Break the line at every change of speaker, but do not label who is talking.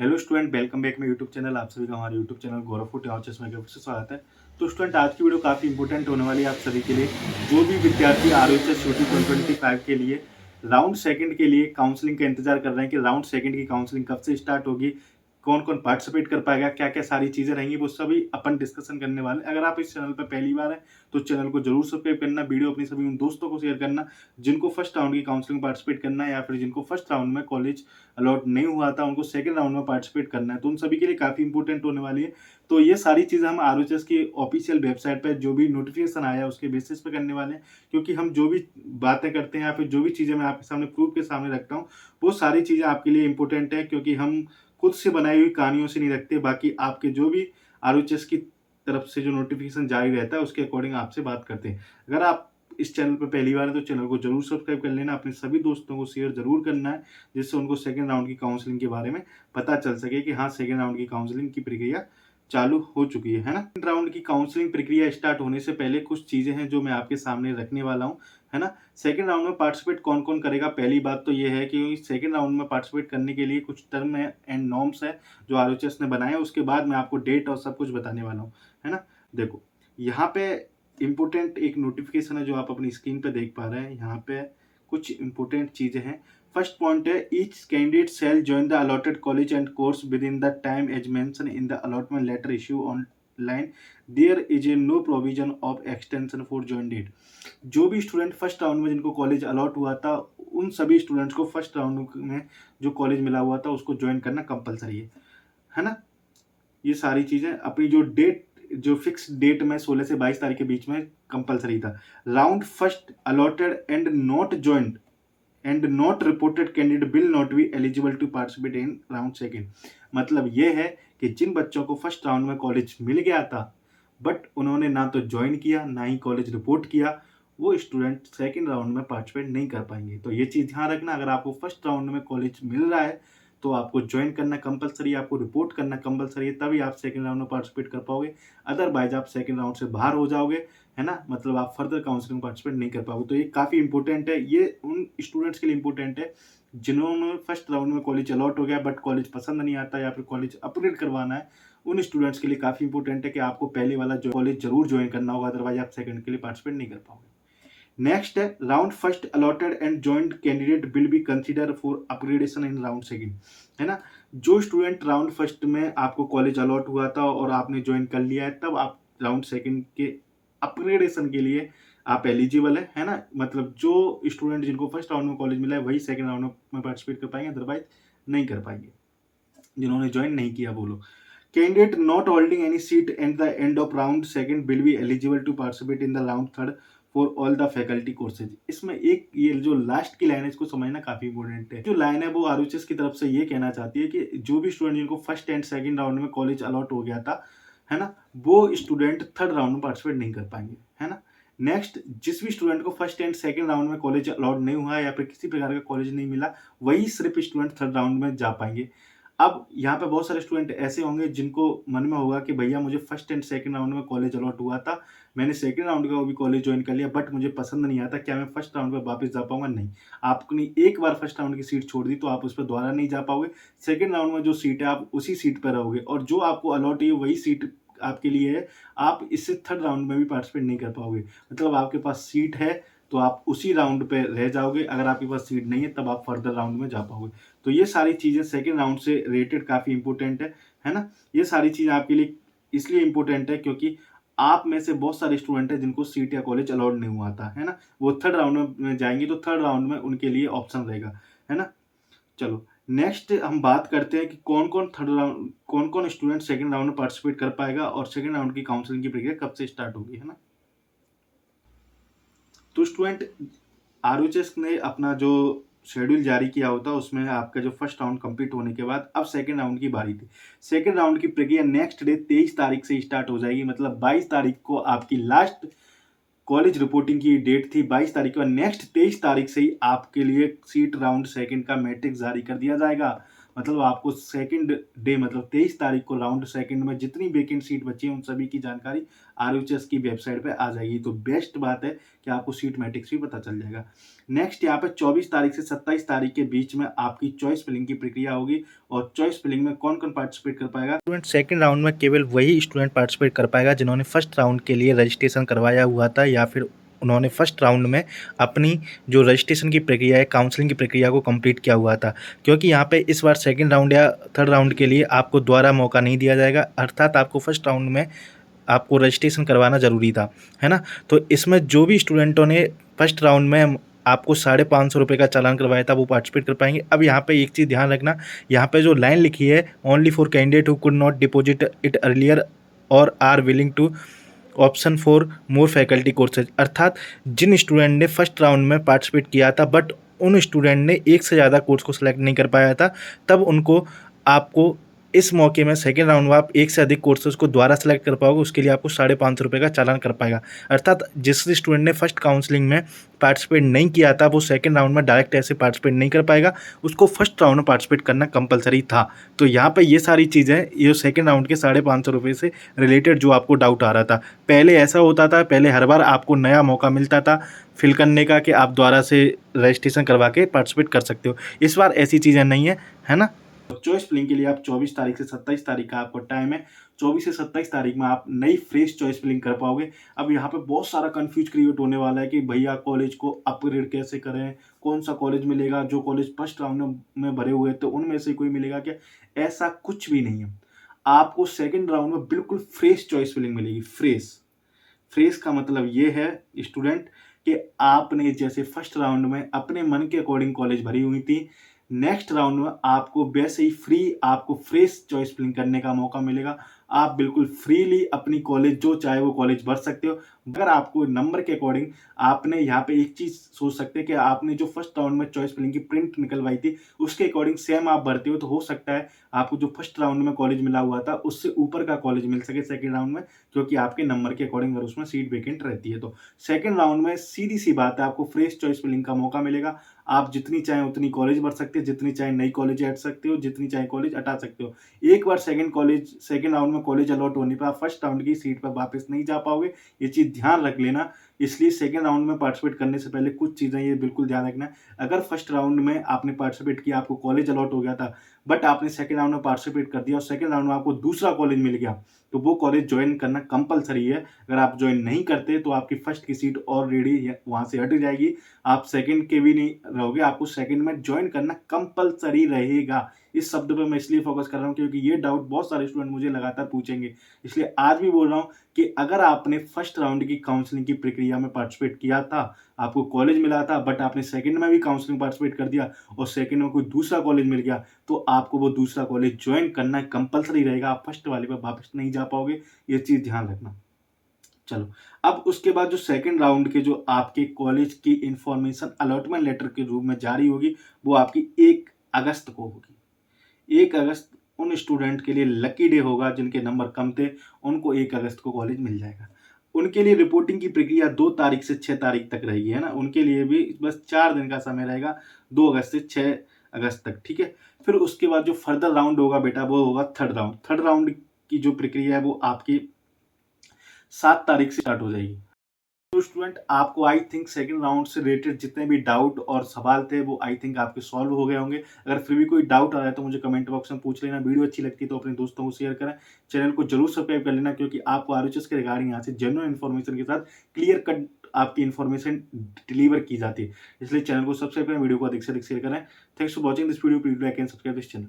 Hello student, welcome back my YouTube channel. आप सभी का हमारे यूट्यूब चैनल गौरव फूड टीचर्स में फिर से स्वागत है। तो स्टूडेंट, आज की वीडियो काफ़ी इंपॉर्टेंट होने वाली है आप सभी के लिए। जो भी विद्यार्थी आरओएचएस यूटी 2025 के लिए राउंड सेकंड के लिए काउंसलिंग का इंतजार कर रहे हैं कि राउंड सेकंड की काउंसलिंग कब से स्टार्ट होगी, कौन कौन पार्टिसिपेट कर पाएगा, क्या क्या सारी चीज़ें रहेंगी, वो सभी अपन डिस्कशन करने वाले हैं। अगर आप इस चैनल पर पहली बार हैं तो चैनल को जरूर सब्सक्राइब करना, वीडियो अपने सभी उन दोस्तों को शेयर करना जिनको फर्स्ट राउंड की काउंसलिंग पार्टिसिपेट करना है, या फिर जिनको फर्स्ट राउंड में कॉलेज अलॉट नहीं हुआ था उनको सेकंड राउंड में पार्टिसिपेट करना है। तो उन सभी के लिए काफ़ी इंपॉर्टेंट होने वाली है। तो ये सारी चीज़ें हम आरओएचएस की ऑफिशियल वेबसाइट पे जो भी नोटिफिकेशन आया है उसके बेसिस पे करने वाले हैं, क्योंकि हम जो भी बातें करते हैं या फिर जो भी चीज़ें मैं आपके सामने प्रूफ के सामने रखता हूँ वो सारी चीज़ें आपके लिए इंपॉर्टेंट है, क्योंकि हम खुद से बनाई हुई कहानियों से नहीं रखते। बाकी आपके जो भी आरओएचएस की तरफ से जो नोटिफिकेशन जारी रहता है उसके अकॉर्डिंग आपसे बात करते हैं। अगर आप इस चैनल पे पहली बार है तो चैनल को जरूर सब्सक्राइब कर लेना, अपने सभी दोस्तों को शेयर जरूर करना है, जिससे उनको सेकंड राउंड की काउंसलिंग के बारे में पता चल सके कि हाँ, सेकंड राउंड की काउंसलिंग की प्रक्रिया चालू हो चुकी है ना। सेकंड राउंड की काउंसलिंग प्रक्रिया स्टार्ट होने से पहले कुछ चीजें हैं जो मैं आपके सामने रखने वाला हूँ, है ना। सेकंड राउंड में पार्टिसिपेट कौन कौन करेगा, पहली बात तो ये है कि सेकंड राउंड में पार्टिसिपेट करने के लिए कुछ टर्म एंड नॉर्म्स है जो आरओएचएस ने बनाए हैं। उसके बाद मैं आपको डेट और सब कुछ बताने वाला हूँ, है ना। देखो, यहाँ पे इम्पोर्टेंट एक नोटिफिकेशन है जो आप अपनी स्क्रीन पे देख पा रहे हैं। यहाँ पे कुछ इम्पोर्टेंट चीजें हैं। फर्स्ट पॉइंट है, each candidate shall join the allotted college and course within the time as mentioned in the allotment letter issue online. There is a no provision of extension for join date. जो भी student first round में जिनको college allot हुआ था उन सभी students को first round में जो कॉलेज मिला हुआ था उसको ज्वाइन करना कंपलसरी है ना। ये सारी चीजें अपनी जो डेट, जो फिक्स डेट में 16 से 22 तारीख के बीच में कंपलसरी था। Round first allotted and not joint and not reported candidate will not be eligible to participate in round second. मतलब ये है कि जिन बच्चों को फर्स्ट राउंड में कॉलेज मिल गया था बट उन्होंने ना तो ज्वाइन किया ना ही कॉलेज रिपोर्ट किया, वो स्टूडेंट सेकेंड राउंड में पार्टिसिपेट नहीं कर पाएंगे। तो ये चीज़ ध्यान रखना, अगर आपको फर्स्ट राउंड में कॉलेज मिल रहा है तो आपको ज्वाइन करना कंपलसरी है, आपको रिपोर्ट करना कंपलसरी है, तभी आप सेकंड राउंड में पार्टिसिपेट कर पाओगे। अदरवाइज आप सेकंड राउंड से बाहर हो जाओगे, है ना। मतलब आप फर्दर काउंसलिंग में पार्टिसिपेट नहीं कर पाओगे। तो ये काफ़ी इंपॉर्टेंट है, ये उन स्टूडेंट्स के लिए इंपॉर्टेंट है जिन्होंने फर्स्ट राउंड में कॉलेज अलॉट हो गया बट कॉलेज पसंद नहीं आता या फिर कॉलेज अपग्रेड करवाना है। उन स्टूडेंट्स के लिए काफ़ी इंपॉर्टेंट है कि आपको पहले वाला जो कॉलेज जरूर ज्वाइन करना होगा, अदरवाइज आप सेकंड के लिए पार्टिसिपेट नहीं कर पाओगे। नेक्स्ट है, round first allotted and joint candidate will be consider for upgradation in round second, है ना। जो स्टूडेंट राउंड फर्स्ट में आपको कॉलेज अलॉट हुआ था और आपने ज्वाइन कर लिया है, तब आप राउंड सेकंड के अपग्रेडेशन के लिए आप एलिजिबल है ना। मतलब जो स्टूडेंट जिनको फर्स्ट राउंड में कॉलेज मिला है वही सेकंड राउंड में पार्टिसिपेट कर पाएंगे, अदरवाइज नहीं कर पाएंगे जिन्होंने ज्वाइन नहीं किया वो लोग। Candidate not holding any seat at the end of round second will be eligible to participate in the round third for all the faculty courses. इसमें एक ये जो लास्ट की लाइन है इसको समझना काफी इंपॉर्टेंट है। जो लाइन है वो आरओएचएस की तरफ से ये कहना चाहती है कि जो भी स्टूडेंट जिनको फर्स्ट एंड सेकंड राउंड में कॉलेज अलॉट हो गया था, है ना, वो स्टूडेंट थर्ड राउंड में पार्टिसिपेट नहीं कर पाएंगे, है ना। नेक्स्ट, जिस भी स्टूडेंट को फर्स्ट एंड सेकंड राउंड में कॉलेज अलॉट नहीं हुआ है या फिर किसी प्रकार का कॉलेज नहीं मिला, वही सिर्फ स्टूडेंट थर्ड राउंड में जा पाएंगे। अब यहाँ पे बहुत सारे स्टूडेंट ऐसे होंगे जिनको मन में होगा कि भैया मुझे फर्स्ट एंड सेकंड राउंड में कॉलेज अलॉट हुआ था, मैंने सेकंड राउंड का भी कॉलेज ज्वाइन कर लिया बट मुझे पसंद नहीं आता, क्या मैं फर्स्ट राउंड में वापस जा पाऊंगा? नहीं। आपने एक बार फर्स्ट राउंड की सीट छोड़ दी तो आप उस पर दोबारा नहीं जा पाओगे। सेकंड राउंड में जो सीट है आप उसी सीट पर रहोगे और जो आपको अलॉट है वही सीट आपके लिए है। आप इससे थर्ड राउंड में भी पार्टिसिपेट नहीं कर पाओगे। मतलब आपके पास सीट है तो आप उसी राउंड पे रह जाओगे, अगर आपके पास सीट नहीं है तब आप फर्दर राउंड में जा पाओगे। तो ये सारी चीज़ें सेकंड राउंड से रिलेटेड काफ़ी इंपॉर्टेंट है ना। ये सारी चीज़ें आपके लिए इसलिए इंपॉर्टेंट है क्योंकि आप में से बहुत सारे स्टूडेंट हैं जिनको सीट या कॉलेज अलॉट नहीं हुआ था, है ना। वो थर्ड राउंड में जाएंगे तो थर्ड राउंड में उनके लिए ऑप्शन रहेगा, है ना। चलो, नेक्स्ट हम बात करते हैं कि कौन कौन स्टूडेंट सेकंड राउंड में पार्टिसिपेट कर पाएगा और सेकंड राउंड की काउंसलिंग की प्रक्रिया कब से स्टार्ट होगी, है ना। तो स्टूडेंट, आरओएचएस ने अपना जो शेड्यूल जारी किया होता उसमें आपका जो फर्स्ट राउंड कंप्लीट होने के बाद अब सेकंड राउंड की बारी थी। सेकंड राउंड की प्रक्रिया नेक्स्ट डे 23 तारीख से स्टार्ट हो जाएगी। मतलब 22 तारीख को आपकी लास्ट कॉलेज रिपोर्टिंग की डेट थी, 22 तारीख के बाद नेक्स्ट 23 तारीख से ही आपके लिए सीट राउंड सेकंड का मैट्रिक्स जारी कर दिया जाएगा। मतलब आपको सेकंड डे मतलब 23 तारीख को राउंड सेकंड में जितनी वैकेंट सीट बची है उन सभी की जानकारी आरयूएचएस की वेबसाइट पे आ जाएगी। तो बेस्ट बात है कि आपको सीट मैट्रिक्स भी पता चल जाएगा। नेक्स्ट यहाँ पे 24 तारीख से 27 तारीख के बीच में आपकी चॉइस फिलिंग की प्रक्रिया होगी और चॉइस फिलिंग में कौन-कौन पार्टिसिपेट कर पाएगा? स्टूडेंट सेकंड राउंड में केवल वही स्टूडेंट पार्टिसिपेट कर पाएगा जिन्होंने फर्स्ट राउंड के लिए रजिस्ट्रेशन करवाया हुआ था या फिर उन्होंने फर्स्ट राउंड में अपनी जो रजिस्ट्रेशन की प्रक्रिया है, काउंसलिंग की प्रक्रिया को कंप्लीट किया हुआ था। क्योंकि यहाँ पे इस बार सेकंड राउंड या थर्ड राउंड के लिए आपको दोबारा मौका नहीं दिया जाएगा, अर्थात आपको फर्स्ट राउंड में आपको रजिस्ट्रेशन करवाना ज़रूरी था, है ना? तो इसमें जो भी स्टूडेंटों ने फर्स्ट राउंड में आपको ₹550 का चालान करवाया था वो पार्टिसिपेट कर पाएंगे। अब यहाँ पे एक चीज़ ध्यान रखना, यहाँ पे जो लाइन लिखी है only for candidate who could not deposit it earlier और are willing to option for more faculty courses, अर्थात जिन स्टूडेंट ने फर्स्ट राउंड में पार्टिसिपेट किया था बट उन स्टूडेंट ने एक से ज़्यादा कोर्स को सिलेक्ट नहीं कर पाया था, तब उनको आपको इस मौके में सेकेंड राउंड में आप एक से अधिक कोर्सेज को दोबारा सेलेक्ट कर पाओगे, उसके लिए आपको ₹550 का चालान कर पाएगा। अर्थात जिस स्टूडेंट ने फर्स्ट काउंसलिंग में पार्टिसिपेट नहीं किया था वो सेकंड राउंड में डायरेक्ट ऐसे पार्टिसिपेट नहीं कर पाएगा, उसको फर्स्ट राउंड में पार्टिसिपेट करना कंपलसरी था। तो यहाँ पे ये सारी चीज़ें ये सेकंड राउंड के ₹550 से रिलेटेड जो आपको डाउट आ रहा था। पहले ऐसा होता था, पहले हर बार आपको नया मौका मिलता था फिल करने का कि आप दोबारा से रजिस्ट्रेशन करवा के पार्टिसिपेट कर सकते हो। इस बार ऐसी चीज़ें नहीं है ना? चॉइस फिलिंग के लिए आप 24 तारीख से 27 तारीख का आपको टाइम है। 24 से 27 तारीख में आप नई फ्रेश चॉइस फिलिंग कर पाओगे। अब यहाँ पे बहुत सारा कंफ्यूज क्रिएट होने वाला है कि भैया कॉलेज को अपग्रेड कैसे करें, कौन सा कॉलेज मिलेगा, जो कॉलेज फर्स्ट राउंड में भरे हुए तो उनमें से कोई मिलेगा क्या? ऐसा कुछ भी नहीं है। आपको सेकेंड राउंड में बिल्कुल फ्रेश चॉइस फिलिंग मिलेगी। फ्रेश फ्रेश का मतलब ये है स्टूडेंट कि आपने जैसे फर्स्ट राउंड में अपने मन के अकॉर्डिंग कॉलेज भरी हुई थी, नेक्स्ट राउंड में आपको वैसे ही फ्री आपको फ्रेश चॉइस फिलिंग करने का मौका मिलेगा। आप बिल्कुल फ्रीली अपनी कॉलेज जो चाहे वो कॉलेज भर सकते हो। अगर आपको नंबर के अकॉर्डिंग आपने यहाँ पे एक चीज़ सोच सकते हैं कि आपने जो फर्स्ट राउंड में चॉइस फिलिंग की प्रिंट निकलवाई थी, उसके अकॉर्डिंग सेम आप भरते हो तो हो सकता है आपको जो फर्स्ट राउंड में कॉलेज मिला हुआ था, उससे ऊपर का कॉलेज मिल सके सेकंड राउंड में, क्योंकि आपके नंबर के अकॉर्डिंग अगर उसमें सीट वैकेंट रहती है तो। सेकंड राउंड में सीधी-सी बात है आपको फ्रेश चॉइस फिलिंग का मौका मिलेगा। आप जितनी चाहें उतनी कॉलेज भर सकते हो, जितनी चाहें नई कॉलेज ऐड सकते हो, जितनी चाहें कॉलेज हटा सकते हो। एक बार सेकंड राउंड में कॉलेज अलॉट होने पे आप फर्स्ट राउंड की सीट पर वापस नहीं जा पाओगे। ये चीज़ ध्यान रख लेना। इसलिए सेकंड राउंड में पार्टिसिपेट करने से पहले कुछ चीज़ें ये बिल्कुल ध्यान रखना है। अगर फर्स्ट राउंड में आपने पार्टिसिपेट किया, आपको कॉलेज अलॉट हो गया था, बट आपने सेकंड राउंड में पार्टिसिपेट कर दिया और सेकंड राउंड में आपको दूसरा कॉलेज मिल गया, तो वो कॉलेज जॉइन करना कंपल्सरी है। अगर आप जॉइन नहीं करते तो आपकी फर्स्ट की सीट ऑलरेडी वहाँ से हट जाएगी। आप सेकंड के भी नहीं रहोगे, आपको सेकंड में जॉइन करना कंपल्सरी रहेगा। इस शब्द पे मैं इसलिए फोकस कर रहा हूँ क्योंकि ये डाउट बहुत सारे स्टूडेंट मुझे लगातार पूछेंगे। इसलिए आज भी बोल रहा हूँ कि अगर आपने फर्स्ट राउंड की काउंसलिंग की प्रक्रिया में पार्टिसिपेट किया था, आपको कॉलेज मिला था, बट आपने सेकंड में भी काउंसलिंग पार्टिसिपेट कर दिया और सेकंड में कोई दूसरा कॉलेज मिल गया, तो आपको वो दूसरा कॉलेज जॉइन करना कंपल्सरी रहेगा। आप फर्स्ट वाले पे वापस नहीं जा पाओगे, ये चीज़ ध्यान रखना। चलो, अब उसके बाद जो सेकंड राउंड के जो आपके कॉलेज की इन्फॉर्मेशन अलॉटमेंट लेटर के रूप में जारी होगी, वो आपकी 1 अगस्त को होगी। 1 अगस्त उन स्टूडेंट के लिए लकी डे होगा जिनके नंबर कम थे, उनको 1 अगस्त को कॉलेज मिल जाएगा। उनके लिए रिपोर्टिंग की प्रक्रिया 2 तारीख से 6 तारीख तक रहेगी, है ना? उनके लिए भी बस 4 दिन का समय रहेगा, 2 अगस्त से 6 अगस्त तक, ठीक है? फिर उसके बाद जो फर्दर राउंड होगा बेटा, वो होगा थर्ड राउंड। थर्ड राउंड की जो प्रक्रिया है वो आपकी 7 तारीख से स्टार्ट हो जाएगी। तो स्टूडेंट आपको आई थिंक सेकंड राउंड से रिलेटेड जितने भी डाउट और सवाल थे वो आई थिंक आपके सॉल्व हो गए होंगे। अगर फिर भी कोई डाउट आ रहा है तो मुझे कमेंट बॉक्स में पूछ लेना। वीडियो अच्छी लगती है तो अपने दोस्तों को शेयर करें। चैनल को जरूर सब्सक्राइब कर लेना क्योंकि आपको आरएचएस के रिगार्डिंग यहाँ से जेन्युइन इन्फॉर्मेशन के साथ क्लियर कट आपकी इन्फॉर्मेशन डिलीवर की जाती है। इसलिए चैनल को सब्सक्राइब करें, वीडियो को अधिक से अधिक शेयर करें। Thanks for watching this video, please like and subscribe this channel.